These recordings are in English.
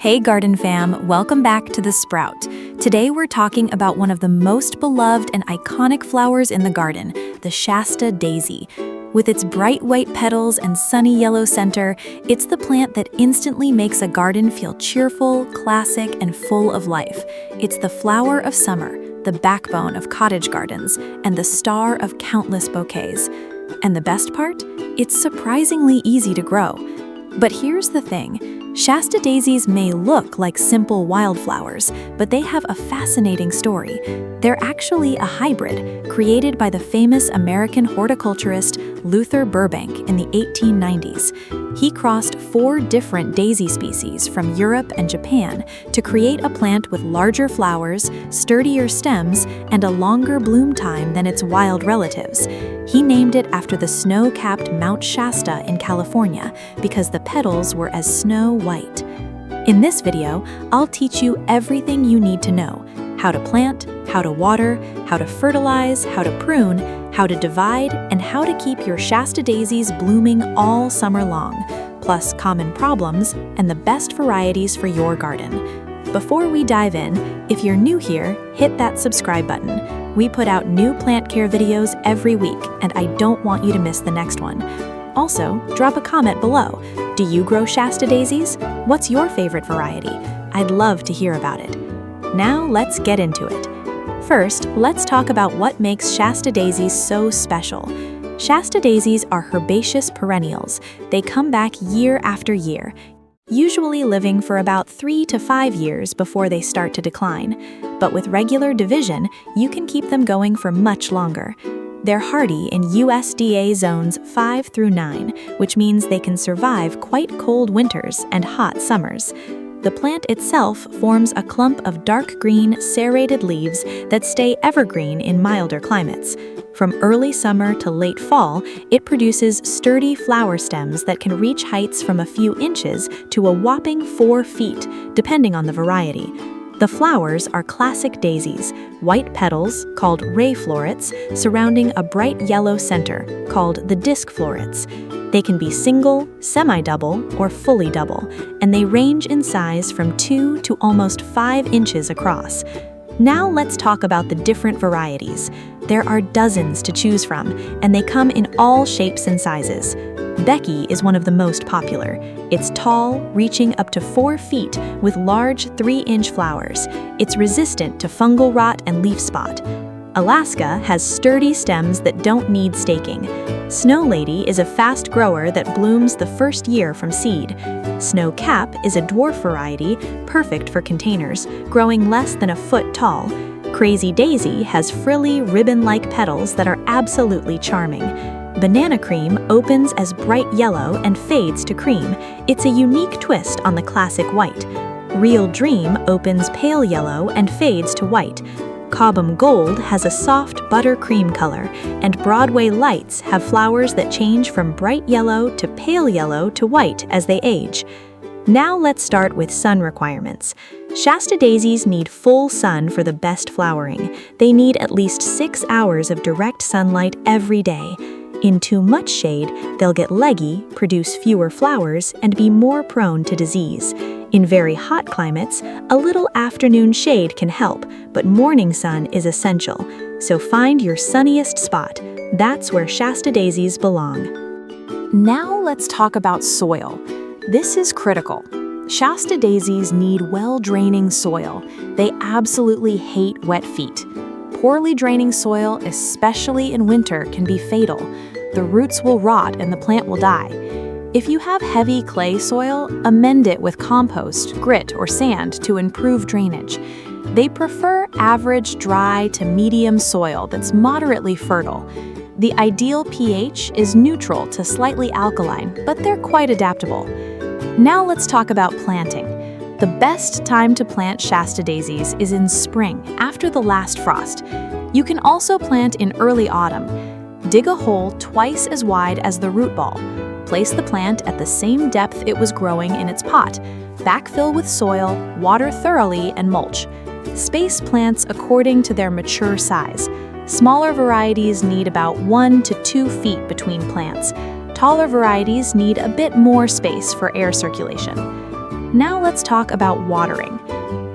Hey Garden Fam, welcome back to The Sprout. Today we're talking about one of the most beloved and iconic flowers in the garden, the Shasta daisy. With its bright white petals and sunny yellow center, it's the plant that instantly makes a garden feel cheerful, classic, and full of life. It's the flower of summer, the backbone of cottage gardens, and the star of countless bouquets. And the best part? It's surprisingly easy to grow. But here's the thing. Shasta daisies may look like simple wildflowers, but they have a fascinating story. They're actually a hybrid created by the famous American horticulturist Luther Burbank in the 1890s. He crossed 4 different daisy species from Europe and Japan to create a plant with larger flowers, sturdier stems, and a longer bloom time than its wild relatives. He named it after the snow-capped Mount Shasta in California because the petals were as snow white. In this video, I'll teach you everything you need to know: how to plant, how to water, how to fertilize, how to prune, how to divide, and how to keep your Shasta daisies blooming all summer long, plus common problems and the best varieties for your garden. Before we dive in, if you're new here, hit that subscribe button. We put out new plant care videos every week, and I don't want you to miss the next one. Also, drop a comment below. Do you grow Shasta daisies? What's your favorite variety? I'd love to hear about it. Now let's get into it. First, let's talk about what makes Shasta daisies so special. Shasta daisies are herbaceous perennials. They come back year after year, usually living for about 3 to 5 years before they start to decline. But with regular division, you can keep them going for much longer. They're hardy in USDA zones 5 through 9, which means they can survive quite cold winters and hot summers. The plant itself forms a clump of dark green, serrated leaves that stay evergreen in milder climates. From early summer to late fall, it produces sturdy flower stems that can reach heights from a few inches to a whopping 4 feet, depending on the variety. The flowers are classic daisies, white petals, called ray florets, surrounding a bright yellow center, called the disc florets. They can be single, semi-double, or fully double, and they range in size from 2 to almost 5 inches across. Now let's talk about the different varieties. There are dozens to choose from, and they come in all shapes and sizes. Becky is one of the most popular. It's tall, reaching up to 4 feet, with large 3-inch flowers. It's resistant to fungal rot and leaf spot. Alaska has sturdy stems that don't need staking. Snow Lady is a fast grower that blooms the first year from seed. Snowcap is a dwarf variety, perfect for containers, growing less than a foot tall. Crazy Daisy has frilly, ribbon-like petals that are absolutely charming. Banana Cream opens as bright yellow and fades to cream. It's a unique twist on the classic white. Real Dream opens pale yellow and fades to white. Cobham Gold has a soft buttercream color, and Broadway Lights have flowers that change from bright yellow to pale yellow to white as they age. Now let's start with sun requirements. Shasta daisies need full sun for the best flowering. They need at least 6 hours of direct sunlight every day. In too much shade, they'll get leggy, produce fewer flowers, and be more prone to disease. In very hot climates, a little afternoon shade can help, but morning sun is essential. So find your sunniest spot. That's where Shasta daisies belong. Now let's talk about soil. This is critical. Shasta daisies need well-draining soil. They absolutely hate wet feet. Poorly draining soil, especially in winter, can be fatal. The roots will rot and the plant will die. If you have heavy clay soil, amend it with compost, grit, or sand to improve drainage. They prefer average, dry to medium soil that's moderately fertile. The ideal pH is neutral to slightly alkaline, but they're quite adaptable. Now let's talk about planting. The best time to plant Shasta daisies is in spring, after the last frost. You can also plant in early autumn. Dig a hole twice as wide as the root ball. Place the plant at the same depth it was growing in its pot. Backfill with soil, water thoroughly, and mulch. Space plants according to their mature size. Smaller varieties need about 1 to 2 feet between plants. Taller varieties need a bit more space for air circulation. Now let's talk about watering.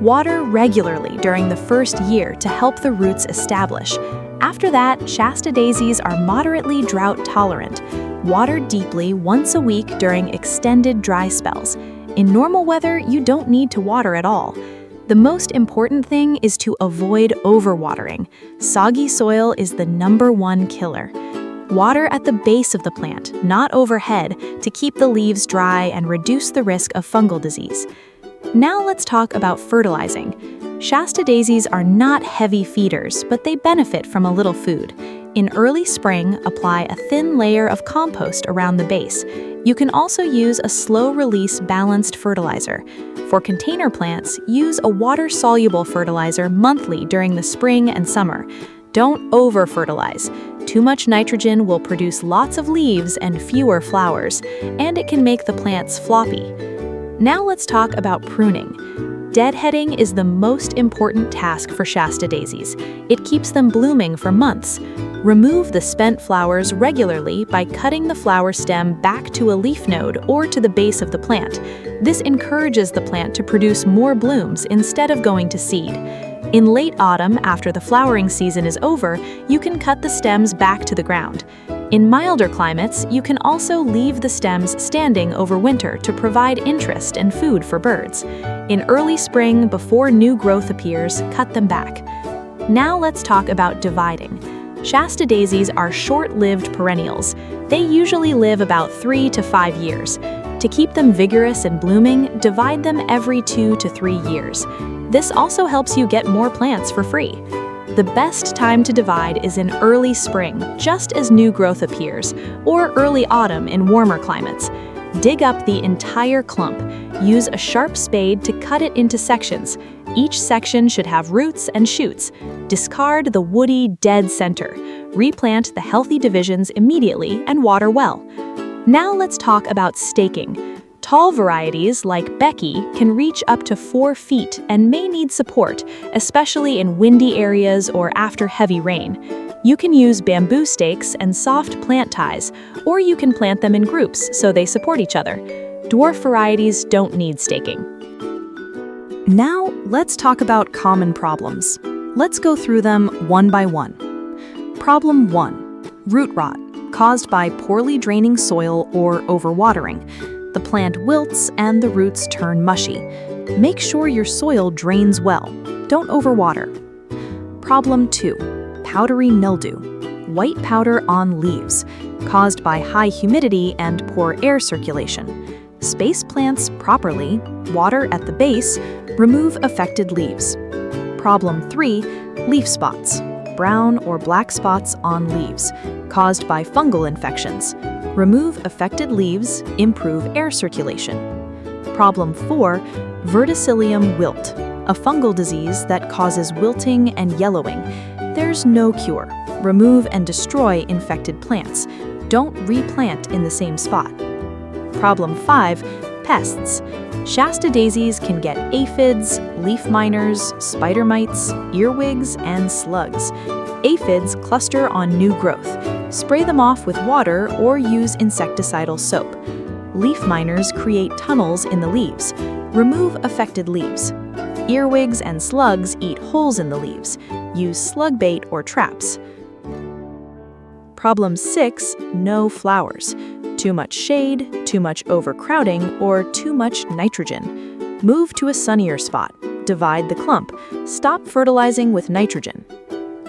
Water regularly during the first year to help the roots establish. After that, Shasta daisies are moderately drought tolerant. Water deeply once a week during extended dry spells. In normal weather, you don't need to water at all. The most important thing is to avoid overwatering. Soggy soil is the #1 killer. Water at the base of the plant, not overhead, to keep the leaves dry and reduce the risk of fungal disease. Now let's talk about fertilizing. Shasta daisies are not heavy feeders, but they benefit from a little food. In early spring, apply a thin layer of compost around the base. You can also use a slow-release balanced fertilizer. For container plants, use a water-soluble fertilizer monthly during the spring and summer. Don't over-fertilize. Too much nitrogen will produce lots of leaves and fewer flowers, and it can make the plants floppy. Now let's talk about pruning. Deadheading is the most important task for Shasta daisies. It keeps them blooming for months. Remove the spent flowers regularly by cutting the flower stem back to a leaf node or to the base of the plant. This encourages the plant to produce more blooms instead of going to seed. In late autumn, after the flowering season is over, you can cut the stems back to the ground. In milder climates, you can also leave the stems standing over winter to provide interest and food for birds. In early spring, before new growth appears, cut them back. Now let's talk about dividing. Shasta daisies are short-lived perennials. They usually live about 3 to 5 years. To keep them vigorous and blooming, divide them every 2 to 3 years. This also helps you get more plants for free. The best time to divide is in early spring, just as new growth appears, or early autumn in warmer climates. Dig up the entire clump. Use a sharp spade to cut it into sections. Each section should have roots and shoots. Discard the woody, dead center. Replant the healthy divisions immediately and water well. Now let's talk about staking. Tall varieties like Becky can reach up to 4 feet and may need support, especially in windy areas or after heavy rain. You can use bamboo stakes and soft plant ties, or you can plant them in groups so they support each other. Dwarf varieties don't need staking. Now, let's talk about common problems. Let's go through them one by one. Problem 1. Root rot, caused by poorly draining soil or overwatering. The plant wilts and the roots turn mushy. Make sure your soil drains well. Don't overwater. Problem 2. Powdery mildew. White powder on leaves, caused by high humidity and poor air circulation. Space plants properly, water at the base, remove affected leaves. Problem 3. Leaf spots. Brown or black spots on leaves, caused by fungal infections. Remove affected leaves, improve air circulation. Problem 4. Verticillium wilt, a fungal disease that causes wilting and yellowing. There's no cure. Remove and destroy infected plants. Don't replant in the same spot. Problem 5. Pests. Shasta daisies can get aphids, leaf miners, spider mites, earwigs, and slugs. Aphids cluster on new growth. Spray them off with water or use insecticidal soap. Leaf miners create tunnels in the leaves. Remove affected leaves. Earwigs and slugs eat holes in the leaves. Use slug bait or traps. Problem 6. No flowers. Too much shade, too much overcrowding, or too much nitrogen. Move to a sunnier spot. Divide the clump. Stop fertilizing with nitrogen.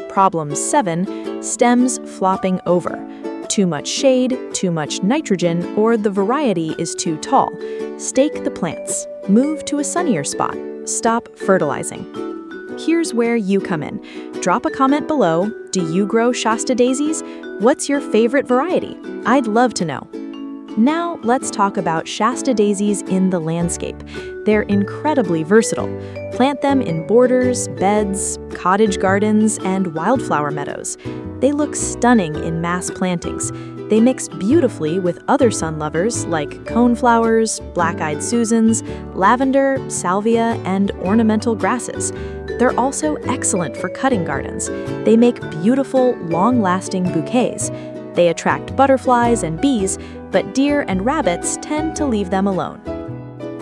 Problem 7. Stems flopping over. Too much shade, too much nitrogen, or the variety is too tall. Stake the plants. Move to a sunnier spot. Stop fertilizing. Here's where you come in. Drop a comment below. Do you grow Shasta daisies? What's your favorite variety? I'd love to know. Now, let's talk about Shasta daisies in the landscape. They're incredibly versatile. Plant them in borders, beds, cottage gardens, and wildflower meadows. They look stunning in mass plantings. They mix beautifully with other sun lovers like coneflowers, black-eyed Susans, lavender, salvia, and ornamental grasses. They're also excellent for cutting gardens. They make beautiful, long-lasting bouquets. They attract butterflies and bees, but deer and rabbits tend to leave them alone.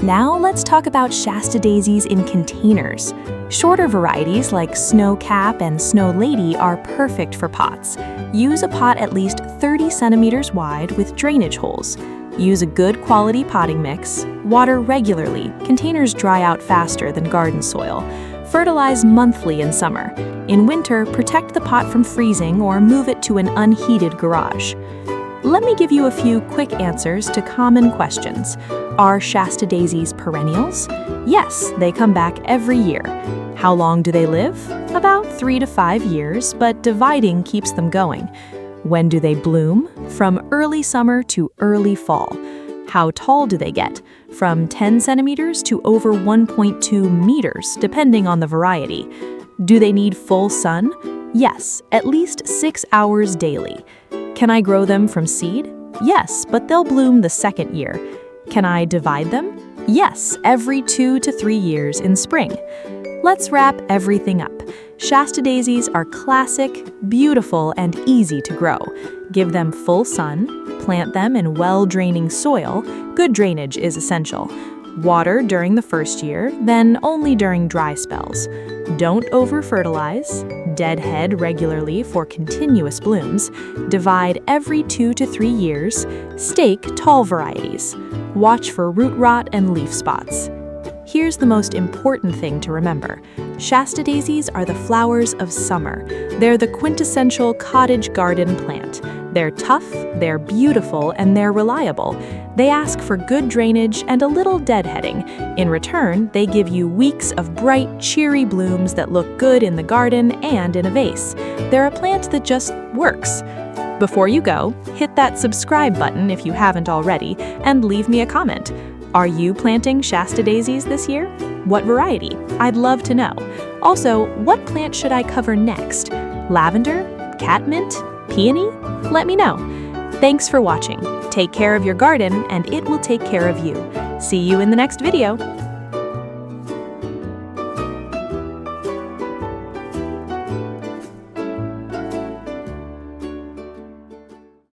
Now let's talk about Shasta daisies in containers. Shorter varieties like Snowcap and Snow Lady are perfect for pots. Use a pot at least 30 centimeters wide with drainage holes. Use a good quality potting mix. Water regularly. Containers dry out faster than garden soil. Fertilize monthly in summer. In winter, protect the pot from freezing or move it to an unheated garage. Let me give you a few quick answers to common questions. Are Shasta daisies perennials? Yes, they come back every year. How long do they live? About 3 to 5 years, but dividing keeps them going. When do they bloom? From early summer to early fall. How tall do they get? From 10 centimeters to over 1.2 meters, depending on the variety. Do they need full sun? Yes, at least 6 hours daily. Can I grow them from seed? Yes, but they'll bloom the second year. Can I divide them? Yes, every 2 to 3 years in spring. Let's wrap everything up. Shasta daisies are classic, beautiful, and easy to grow. Give them full sun, plant them in well-draining soil. Good drainage is essential. Water during the first year, then only during dry spells. Don't over-fertilize. Deadhead regularly for continuous blooms. Divide every 2 to 3 years. Stake tall varieties. Watch for root rot and leaf spots. Here's the most important thing to remember. Shasta daisies are the flowers of summer. They're the quintessential cottage garden plant. They're tough, they're beautiful, and they're reliable. They ask for good drainage and a little deadheading. In return, they give you weeks of bright, cheery blooms that look good in the garden and in a vase. They're a plant that just works. Before you go, hit that subscribe button if you haven't already, and leave me a comment. Are you planting Shasta daisies this year? What variety? I'd love to know. Also, what plant should I cover next? Lavender? Catmint? Peony? Let me know. Thanks for watching. Take care of your garden and it will take care of you. See you in the next video.